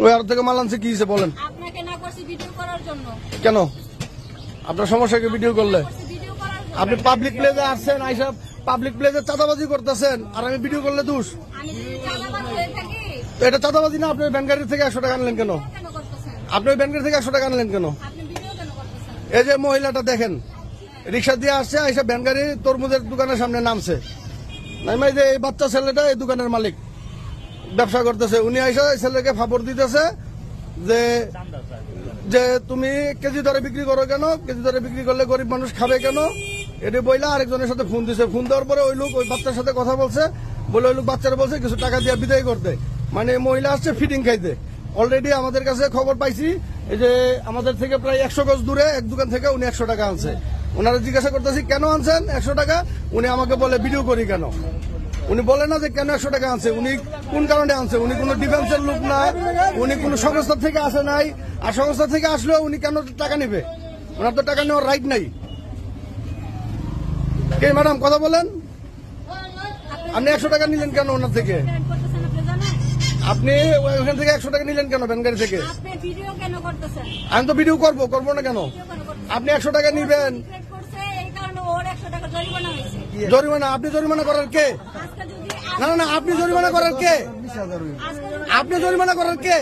ওই আর থেকে মাল আনছে কি হয়েছে বলেন? আপনাকে না করছি ভিডিও করার জন্য। কেন আপনার সমস্যাকে ভিডিও করলে? ভিডিও করার জন্য। আপনি পাবলিক প্লেসে আসছেন, আইসা পাবলিক প্লেসে চাঁদাবাজি করতেছেন, আর আমি ভিডিও করলে দোষ? আমি যদি চাঁদাবাজ হয়ে থাকি তো এটা চাঁদাবাজি না? আপনি ব্যাংক গাড়ি থেকে 100 টাকা আনলেন কেন? কেন করতেছেন? আপনি ওই ব্যাংক গাড়ি থেকে 100 টাকা আনলেন কেন? আপনি ভিডিও কেন করতেছেন? এই যে মহিলাটা দেখেন, রিক্সা দিয়ে আসছে, আইসা ব্যাংক গাড়ি তরমুজের দোকানের সামনে নামছে। নাইমাই যে এই বাচ্চা ছেলেটা এই দোকানের মালিক, ব্যবসা করতেছে, উনি আইসা ছেলেকে ফাপড় দিতেছে যে যে তুমি কেজি দরে বিক্রি করো কেন, কেজি দরে বিক্রি করলে গরিব মানুষ খাবে কেন, এটি বইলা আরেকজনের সাথে ফোন দিছে। ফোন দেওয়ার পরে ওই লোক ওই বাচ্চার সাথে কথা বলছে, বলে ওই লোক বাচ্চারা বলছে কিছু টাকা দিয়ে বিদায় করতে, মানে মহিলা আসছে ফিটিং খাইতে। অলরেডি আমাদের কাছে খবর পাইছি, এই যে আমাদের থেকে প্রায় 100 গজ দূরে এক দোকান থেকে উনি 100 টাকা আনছে। ওনারা জিজ্ঞাসা করতেছি কেন আনছেন 100 টাকা, উনি আমাকে বলে ভিডিও করি কেন। উনি বলে না যে কেন 100 টাকা আনছে, উনি কোন কারণে আনছে। উনি কোনো ডিফেন্সের লোক না, উনি কোনো সংস্থা থেকে আসে নাই, আর সংস্থা থেকে আসলেও উনি কেন টাকা নেবে? ওনার তো টাকা নেওয়ার রাইট নাই। কে ম্যাডাম কথা বলেন, আপনি 100 টাকা নিলেন কেন ওনার থেকে? করতেছেন আপনি জানেন? আপনি ওখান থেকে 100 টাকা নিলেন কেন ব্যাংক গাড়ি থেকে? আপনি ভিডিও কেন করতেছেন? আমি তো ভিডিও করবো না কেন? ভিডিও কেন করতেছেন? আপনি 100 টাকা নিবেন, সিক্রেট করছে এই কারণে ওর 100 টাকা জরিমানা হয়েছে। জরিমানা? আপনি জরিমানা করার কে? আজকে যদি না না না, আপনি জরিমানা করার কে? আজকে যদি আপনি জরিমানা করার কে?